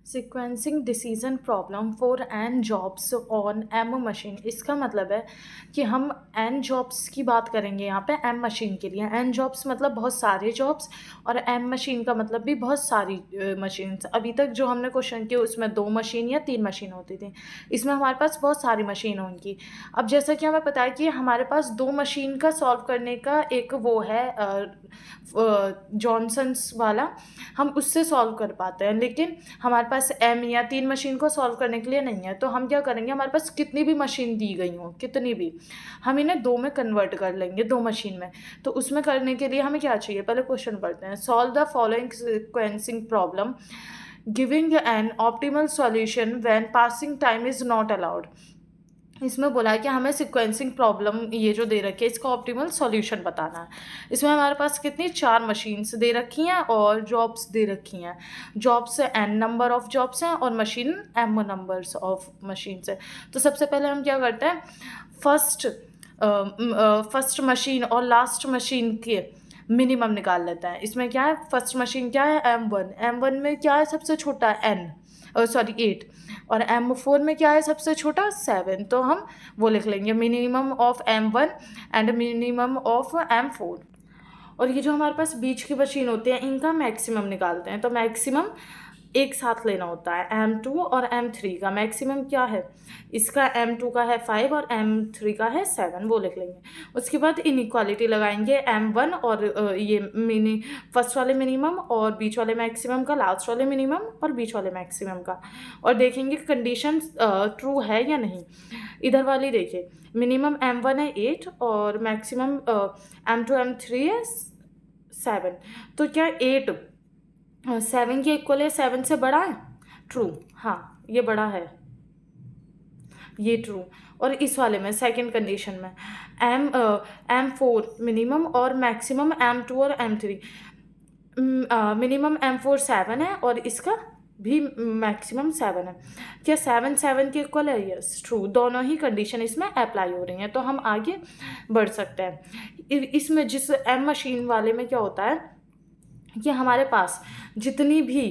Sequencing decision problem for n jobs on m machine. इसका मतलब है कि हम एन जॉब्स की बात करेंगे यहाँ पे एम मशीन के लिए। एन जॉब्स मतलब बहुत सारे जॉब्स, और एम मशीन का मतलब भी बहुत सारी मशीन। अभी तक जो हमने क्वेश्चन किया उसमें 2 मशीन या 3 मशीन होती थी, इसमें हमारे पास बहुत सारी मशीन होंगी। अब जैसा कि हमें पता है कि हमारे पास 2 मशीन का सॉल्व करने का एक वो है जॉनसन्स वाला, हम उससे सॉल्व कर पाते हैं, लेकिन हमारे पास एम या 3 मशीन को सॉल्व करने के लिए नहीं है। तो हम क्या करेंगे, हमारे पास कितनी भी मशीन दी गई हो, कितनी भी, हम इन्हें 2 में कन्वर्ट कर लेंगे, 2 मशीन में। तो उसमें करने के लिए हमें क्या चाहिए, पहले क्वेश्चन पढ़ते हैं। Solve the following sequencing problem giving an optimal solution when passing time is not allowed. इसमें बोला है कि हमें सीक्वेंसिंग प्रॉब्लम ये जो दे रखी है इसका ऑप्टिमल सॉल्यूशन बताना है। इसमें हमारे पास कितनी 4 मशीन्स दे रखी हैं और जॉब्स दे रखी हैं। Jobs n number of jobs हैं और machine m numbers of machines है। तो सबसे पहले हम क्या करते हैं, फर्स्ट मशीन और लास्ट मशीन के मिनिमम निकाल लेते हैं। इसमें क्या है, फर्स्ट मशीन क्या है, M1। M1 में क्या है, सबसे छोटा N, सॉरी 8, और M4 में क्या है, सबसे छोटा 7। तो हम वो लिख लेंगे minimum of M1 and minimum of M4। और ये जो हमारे पास बीच की मशीन होती है इनका मैक्सिमम निकालते हैं। तो मैक्सिमम एक साथ लेना होता है, M2 और M3 का मैक्सिमम क्या है, इसका M2 का है 5 और M3 का है 7, वो लिख लेंगे। उसके बाद इनइक्वालिटी लगाएंगे M1 और ये फर्स्ट वाले मिनिमम और बीच वाले मैक्सिमम का, लास्ट वाले मिनिमम और बीच वाले मैक्सिमम का, और देखेंगे कंडीशन ट्रू है या नहीं। इधर वाली देखिए, मिनिमम M1 है 8 और मैक्सिमम M2 M3 है 7। तो क्या 8 7 के इक्वल है, 7 से बड़ा है, ट्रू, हाँ ये बड़ा है, ये ट्रू। और इस वाले में सेकंड कंडीशन में M4 मिनिमम और मैक्सिमम M2 और M3, मिनिमम M4 7 है और इसका भी मैक्सिमम 7 है। क्या 7 7 के इक्वल है, यस ट्रू। दोनों ही कंडीशन इसमें अप्लाई हो रही हैं, तो हम आगे बढ़ सकते हैं। इसमें जिस एम मशीन वाले में क्या होता है कि हमारे पास जितनी भी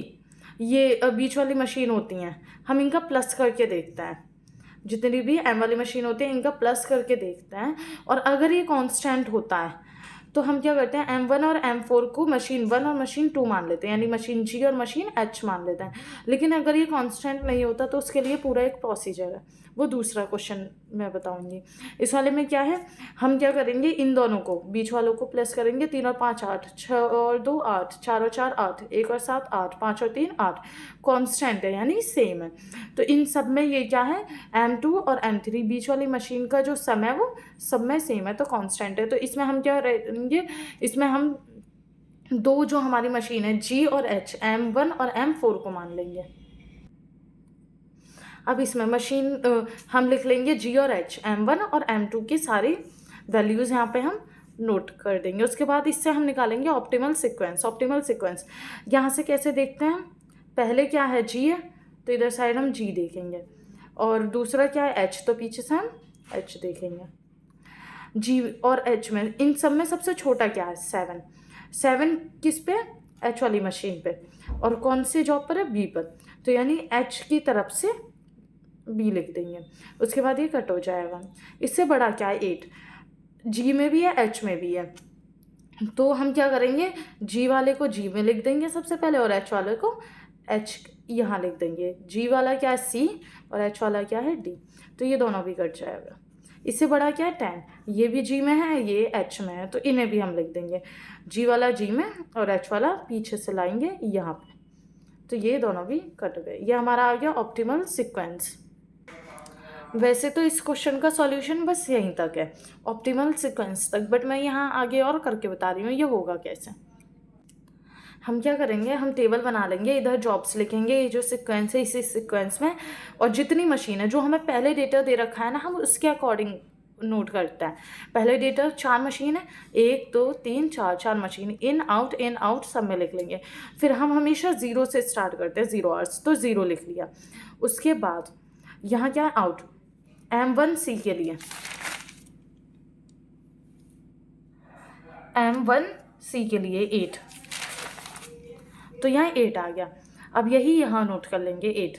ये बीच वाली मशीन होती हैं हम इनका प्लस करके देखते हैं। जितनी भी एम वाली मशीन होती है इनका प्लस करके देखते हैं, और अगर ये कांस्टेंट होता है तो हम क्या करते हैं, M1 और M4 को मशीन 1 और मशीन 2 मान लेते हैं, यानी मशीन G और मशीन H मान लेते हैं। लेकिन अगर ये कांस्टेंट नहीं होता तो उसके लिए पूरा एक प्रोसीजर है, वो दूसरा क्वेश्चन मैं बताऊंगी। इस वाले में क्या है, हम क्या करेंगे, इन दोनों को बीच वालों को प्लस करेंगे, 3 और 5 8, 6 और 2 8, 4 और 4 8, 1 और 7 8, 5 और 3 8, कांस्टेंट है यानी सेम है। तो इन सब में ये क्या है, M2 और M3 बीच वाली मशीन का जो सम है वो सब में सेम है, तो कांस्टेंट है। तो इसमें हम क्या करेंगे, इसमें हम 2 जो हमारी मशीन है G और H, M1 और M4 को मान लेंगे। अब इसमें मशीन हम लिख लेंगे G और H, M1 और M2 की सारी वैल्यूज़ यहाँ पे हम नोट कर देंगे। उसके बाद इससे हम निकालेंगे ऑप्टिमल सीक्वेंस। ऑप्टिमल सीक्वेंस यहाँ से कैसे देखते हैं, पहले क्या है G है तो इधर साइड हम G देखेंगे, और दूसरा क्या है H, तो पीछे से हम H देखेंगे। G और H में इन सब में सबसे छोटा क्या है, 7। 7 किस पे, H वाली मशीन पे, और कौन सी जॉब पर है, B पर। तो यानी H की तरफ से B लिख देंगे। उसके बाद ये कट हो जाएगा। इससे बड़ा क्या है, 8। G में भी है H में भी है, तो हम क्या करेंगे, G वाले को G में लिख देंगे सबसे पहले, और H वाले को H यहाँ लिख देंगे। G वाला क्या है C और H वाला क्या है D, तो ये दोनों भी कट जाएगा। इससे बड़ा क्या है 10, ये भी G में है ये H में है, तो इन्हें भी हम लिख देंगे, G वाला G में और H वाला पीछे से लाएंगे यहाँ पे, तो ये दोनों भी कट गए। ये हमारा आ गया ऑप्टिमल सीक्वेंस। वैसे तो इस क्वेश्चन का सॉल्यूशन बस यहीं तक है, ऑप्टिमल सीक्वेंस तक, बट मैं यहाँ आगे और करके बता रही हूँ ये होगा कैसे। हम क्या करेंगे, हम टेबल बना लेंगे, इधर जॉब्स लिखेंगे, ये जो सीक्वेंस है इसी सीक्वेंस में, और जितनी मशीन है जो हमें पहले डेटा दे रखा है ना हम उसके अकॉर्डिंग नोट करते हैं। पहले डेटा 4 मशीन है, 1 2 3 4, 4 मशीन, इन आउट सब में लिख लेंगे। फिर हम हमेशा 0 से स्टार्ट करते हैं, 0 आवर्स, तो 0 लिख लिया। उसके बाद यहाँ क्या है, आउट M1C के लिए, M1C के लिए 8, तो यहाँ 8 आ गया। अब यही यहाँ नोट कर लेंगे 8।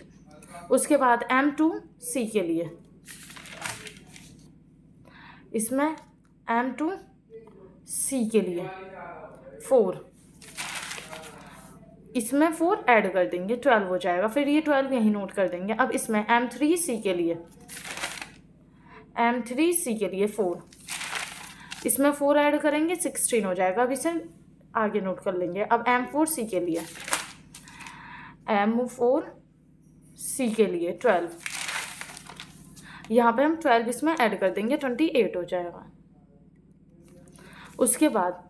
उसके बाद M2C के लिए, इसमें M2C के लिए 4, इसमें 4 ऐड कर देंगे, 12 हो जाएगा। फिर ये 12 यहीं नोट कर देंगे। अब इसमें M3C के लिए 4, इसमें 4 ऐड करेंगे, 16 हो जाएगा। अब इसे आगे नोट कर लेंगे। अब M4C के लिए 12, यहाँ पे हम 12 इसमें ऐड कर देंगे, 28 हो जाएगा। उसके बाद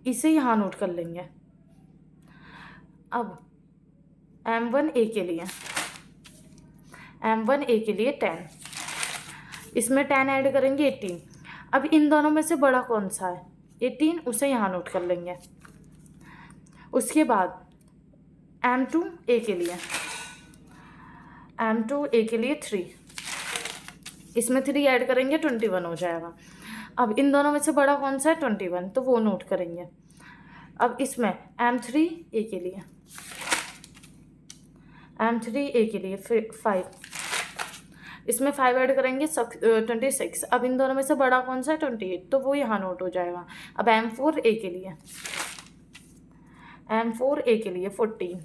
इसे यहाँ नोट कर लेंगे। अब M1A के लिए 10, इसमें 10 ऐड करेंगे, 18। अब इन दोनों में से बड़ा कौन सा है? 18, उसे यहाँ नोट कर लेंगे। उसके बाद M2A के लिए 3, इसमें 3 ऐड करेंगे, 21 हो जाएगा। अब इन दोनों में से बड़ा कौन सा है? 21, तो वो नोट करेंगे। अब इसमें M3A के लिए 5, इसमें 5 ऐड करेंगे, 26। अब इन दोनों में से बड़ा कौन सा है? 28, तो वो यहाँ नोट हो जाएगा। अब M4A के लिए 14,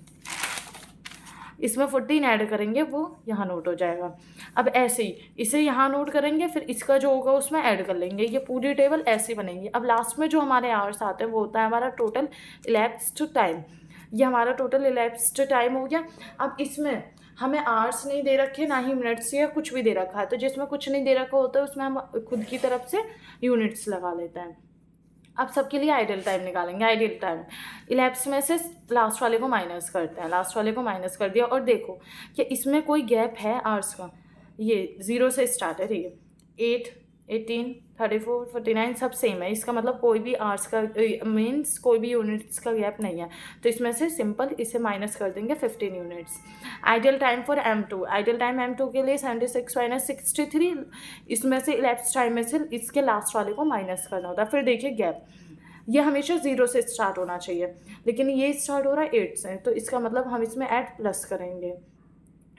इसमें 14 ऐड करेंगे, वो यहाँ नोट हो जाएगा। अब ऐसे ही इसे यहाँ नोट करेंगे, फिर इसका जो होगा उसमें ऐड कर लेंगे। ये पूरी टेबल ऐसी बनेगी। अब लास्ट में जो हमारे आवर्स आते हैं वो होता है हमारा टोटल इलैप्स्ड टाइम। ये हमारा टोटल इलैप्स्ड टाइम हो गया। अब इसमें हमें आवर्स नहीं दे रखे, ना ही मिनट्स या कुछ भी दे रखा है। तो जिसमें कुछ नहीं दे रखा होता है उसमें हम खुद की तरफ से यूनिट्स लगा लेते हैं। अब सबके लिए आइडियल टाइम निकालेंगे। आइडियल टाइम इलैप्स में से लास्ट वाले को माइनस करते हैं। लास्ट वाले को माइनस कर दिया और देखो कि इसमें कोई गैप है आवर्स का। ये 0 से स्टार्ट है, ठीक है। 8, 18, 34, 49 सब सेम है। इसका मतलब कोई भी आवर्स का मीन्स कोई भी यूनिट्स का गैप नहीं है। तो इसमें से सिंपल इसे माइनस कर देंगे 15 units. Ideal time for M2, ideal time M2 के लिए 76 माइनस 63, इसमें से इलैप्स टाइम में से इसके लास्ट वाले को माइनस करना होता है। फिर देखिए गैप, ये हमेशा 0 से स्टार्ट होना चाहिए, लेकिन ये स्टार्ट हो रहा है 8 से। तो इसका मतलब हम इसमें ऐड प्लस करेंगे,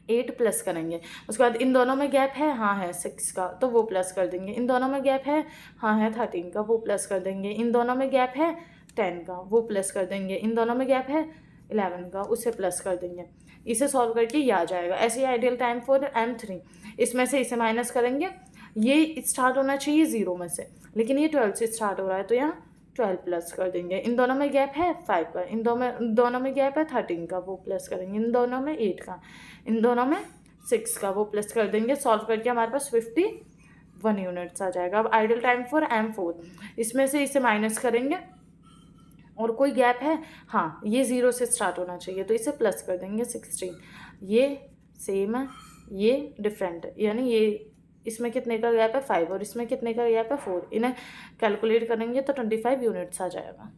8 प्लस करेंगे। उसके बाद इन दोनों में गैप है, हाँ है 6 का, तो वो प्लस कर देंगे। इन दोनों में गैप है, हाँ है 13 का, वो प्लस कर देंगे। इन दोनों में गैप है 10 का, वो प्लस कर देंगे। इन दोनों में गैप है 11 का, उसे प्लस कर देंगे। इसे सॉल्व करके ये आ जाएगा। ऐसे ही आइडियल टाइम फॉर M3, इसमें से इसे माइनस करेंगे। ये स्टार्ट होना चाहिए 0 में से, लेकिन ये 12 से स्टार्ट हो रहा है, तो यहाँ 12 प्लस कर देंगे। इन दोनों में गैप है 5 का, इन दोनों में गैप है 13 का, वो प्लस करेंगे। इन दोनों में 8 का, इन दोनों में 6 का, वो प्लस कर देंगे। सॉल्व करके हमारे पास 51 यूनिट्स आ जाएगा। अब आइडियल टाइम फॉर M4, इसमें से इसे माइनस करेंगे और कोई गैप है, हाँ ये 0 से स्टार्ट होना चाहिए, तो इसे प्लस कर देंगे 16। ये सेम है, ये डिफरेंट है, यानी ये इसमें कितने का गैप है 5 और इसमें कितने का गैप है 4। इन्हें कैलकुलेट करेंगे तो 25 यूनिट्स आ जाएगा।